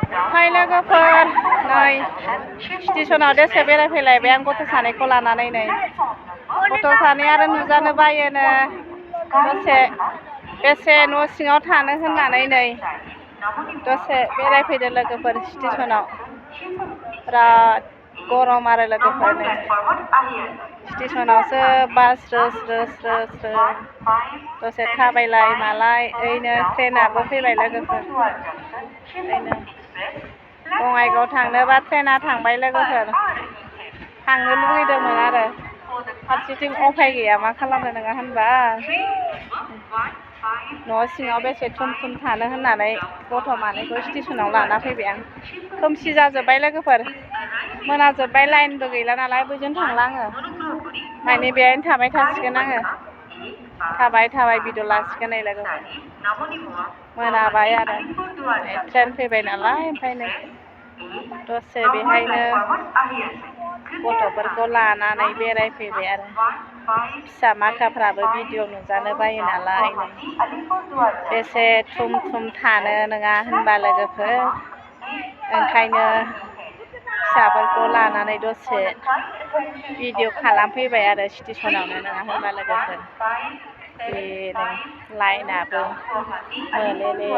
हाय लोगोफोर नै स्टेशनाव दसे बेरायफैलायबाय आं गथ' सानैखौ लानानै नै गथ' सानै आरो नुजानो बायोनो दसे बेसे न' सिङाव थानो होननानै नै दसे बेरायफैदो लोगोफोर स्टेशनाव बिराद गरम आरो लोगोफोर नै स्टेशनावसो बास रोस दसे थाबायलाय मालाय ओइनो ट्रेनाबो फैबाय लोगोफोर ओइनो बङाइगाव थांनोबा ट्रेना थांबाय लोगोफोर थांनो लुगैदोंमोन आरो फारसेथिं उफाय गैया मा खालामनो नङा होनबा न' सिङाव बेसे थुम थानो होननानै गथ' मानैखौ स्टेशनाव लाना फैबाय आं खोमसि जाजोब्बाय लोगोफोर मोनाजोब्बाय लाइनबो गैला नालाय बैजों थांला आङो माने बेहायनो थाबाय थासिगोन आङो थाबाय भिडिअ लासिगोन नै लोगोफोर मोनाबाय आरो ट्रेन फैबाय नालाय ओमफ्रायनो दसे बेहायनो गथ'फोरखौ लानानै बेरायफैबाय आरो फिसा माखाफ्राबो भिडिअ नुजानो बायो नालाय बेसे थुम थानो नङा होनबा लोगोफोर ओंखायनो फिसाफोरखौ लानानै दसे भिडिअ खालामफैबाय आरो स्टेशनावनो नङा होनबा लोगोफोर बे लाइनाबो मोले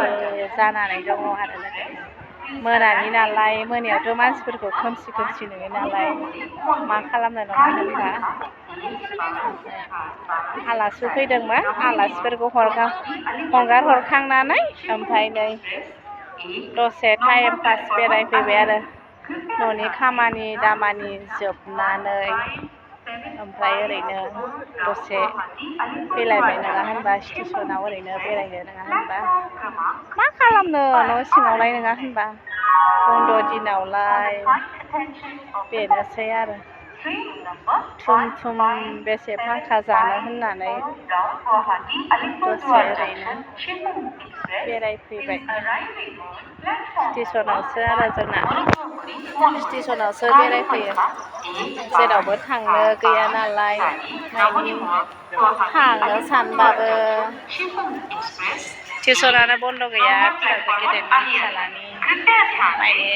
जानानै दङ आरो लोगोफोर मोनानि नालाय मोनायावथ' मानसिफोरखौ खोमसि नुयो नालाय मा खालामनो नङा होनबा आलासि फैदोंमोन आलासिफोरखौ हगार हरखांनानै ओमफ्राय नै दसे टाइम पास बेरायफैबाय आरो न'नि खामानि दामानि जोबनानै ओमफ्राय ओरैनो दसे फैलायबाय नङा होनबा स्टेशनाव ओरैनो बेरायनो नङा होनबा मा खालामनो न' सिङावलाय नङा होनबा बन्द' दिनावलाय बेनोसै आरो थुम बेसे फांखा जानो होननानै दसे ओरैनो बेरायफैबाय स्टेशनावसो आरो जोंना स्टेशनावसो बेरायफैयो जेरावबो थांनो गैया नालाय माने थांनो सानबाबो स्टेशनानो बन्द' गैया फिसाजो गेदेरनि फिसालानि माने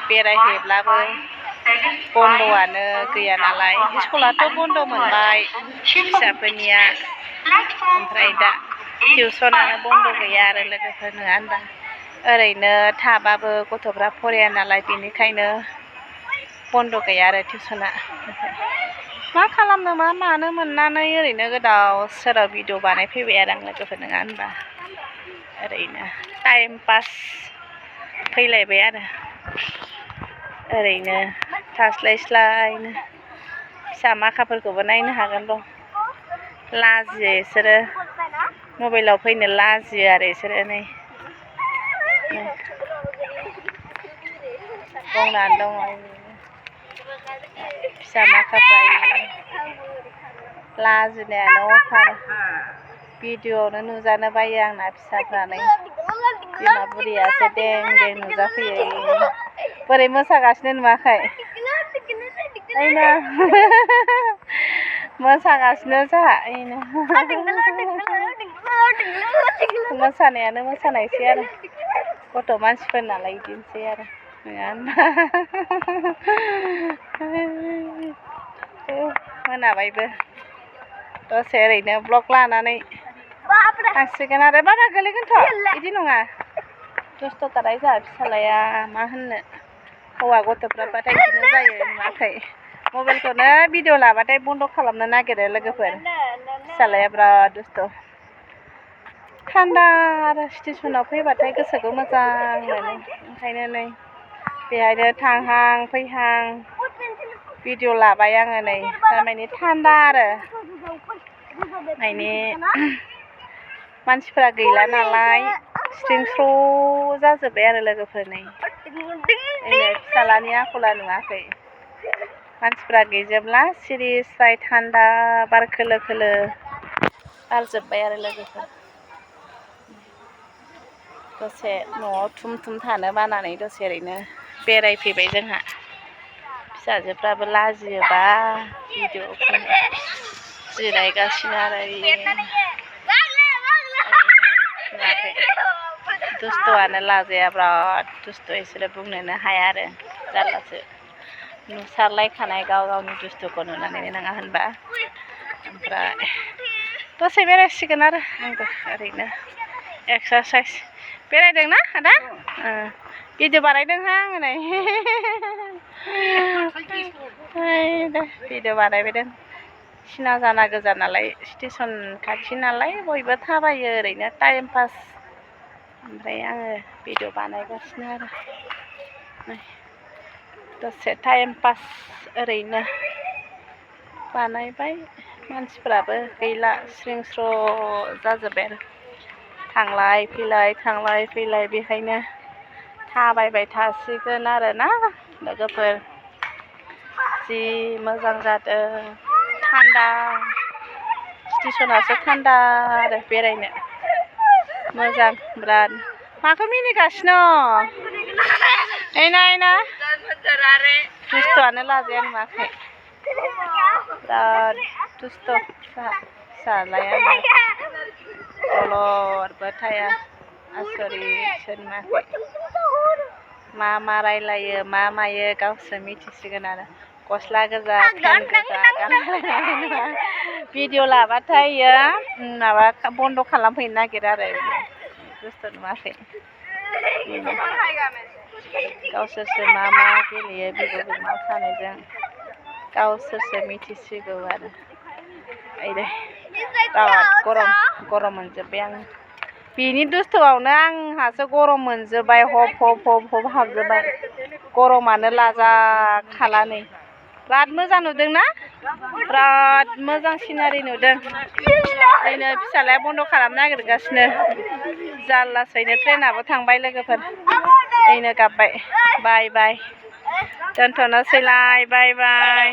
बेरायहैब्लाबो बन्द'आनो गैया नालाय स्कुलाथ' बन्द' मोनबाय फिसाफोरनिया ओमफ्राय दा टिउसनानो बन्द' गैया आरो लोगोफोर नङा होनबा ओरैनो थाबाबो गथ'फ्रा फराया नालाय बेनिखायनो बन्द' गैया आरो टिउसना मा खालामनो मा मानो मोननानै ओरैनो गोदाव सोराव भिडिअ बानायफैबाय आरो आं लोगोफोर नङा होनबा ओरैनो टाइम पास फैलायबाय आरो ओरैनो थास्लायस्लायनो फिसा माखाफोरखौबो नायनो हागोन र' लाजियो बिसोरो मबाइलाव फैनो लाजियो आरो बिसोरो नै गंनानै दङ फिसा माखाफ्रा लाजिनायानो अफार भिडिअ'आवनो नुजानो बायो आंना फिसाफ्रा नै बिमा बुरियासो दें नुजाफैयो बोरै मोसागासिनो नुवाखै ओइनो मोसागासिनो जोंहा ओइनो मोसानायानो मोसानायसै आरो गथ' मानसिफोर नालाय बिदिनोसै आरो नङा होनबा मोनाबायबो दसे ओरैनो ब्लग लानानै थांसिगोन आरो बाबा गोलैगोनथ' बिदि नङा दुस्थ'थाराय जोंहा फिसालाया मा होननो हौवा गथ'फ्राबाथाय बिदिनो जायो नुवाखै मबाइलखौनो भिडिअ लाबाथाय बन्द' खालामनो नागिरो लोगोफोर फिसालाया बिराद दुस्थ' थान्दा आरो स्टेशनाव फैबाथाय गोसोखौ मोजां मोनो ओंखायनो नै बेहायनो थांहां फैहां भिडिअ लाबाय आङो नै थारमाने थान्दा आरो माने मानसिफ्रा गैला नालाय स्रिं स्र' जाजोब्बाय आरो लोगोफोर नै फिसालानि आखला नुवाखै मानसिफ्रा गैजोबला सिरि स्राय थान्दा बार खोलो बारजोब्बाय आरो लोगोफोर दसे न'आव थुम थानो बानानै दसे ओरैनो बेरायफैबाय जोंहा फिसाजोफ्राबो लाजियोबा भिडिअ जिरायगासिनो आरो दुस्थ'आनो लाजाया बिराद दुस्थ' इसोरो बुंनोनो हाया आरो जारलासो नुसारलायखानाय गाव गावनि दुस्थ'खौ नुनानै नङा होनबा ओमफ्राय दसे बेरायसिगोन आरो आंबो ओरैनो एक्सारसाइज बेरायदोंना आदा भिडिअ बानायदोंहां नै भिडिअ बानायबायदों सिना जाना गोजा नालाय स्टेसन खाथि नालाय बयबो थाबायो ओरैनो टाइम पास ओमफ्राय आङो भिडिअ बानायगासिनो आरो दसे टाइम पास ओरैनो बानायबाय मानसिफ्राबो गैला स्रिं स्र' जाजोब्बाय आरो थांलाय फैलाय बेखायनो थाबायबाय थासिगोन आरो ना लोगोफोर जि मोजां जादों थान्दा स्टेसनासो थान्दा आरो बेरायनो मोजां बिराद माखौ मिनिगासिनो एना दुस्थ'आनो लाजाया नुवाखै बिराद दुस्थ' फिसालाया दलरबो थाया आसरितसो नुवाखै मा रायलायो मा मायो गावसो मिथिसिगोन आरो गस्ला गोजा पेन्ट गोजा गानलायनाय भिडिअ लाबाथाय इयो माबा बन्द' खालामफैनो नागिरो आरो दुस्थ' नुवाखै गावसोरसो मा गेलेयो बिब' बिनानाव सानैजों गावसोरसो मिथिसिगौ आरो बिराद गरम मोनजोब्बाय आं बिनि दुस्थ'आवनो आंहासो गरम मोनजोब्बाय हब हाबजोब्बाय गरमानो लाजाखाला नै बिराद मोजां नुदोंना बिराद मोजां सिनारि नुदों ओरैनो फिसालाया बन्द' खालामनो नागिरगासिनो जारलासैनो ट्रेनाबो थांबाय लोगोफोर ओरैनो गाबबाय बाय दोनथ'नोसैलाय बाय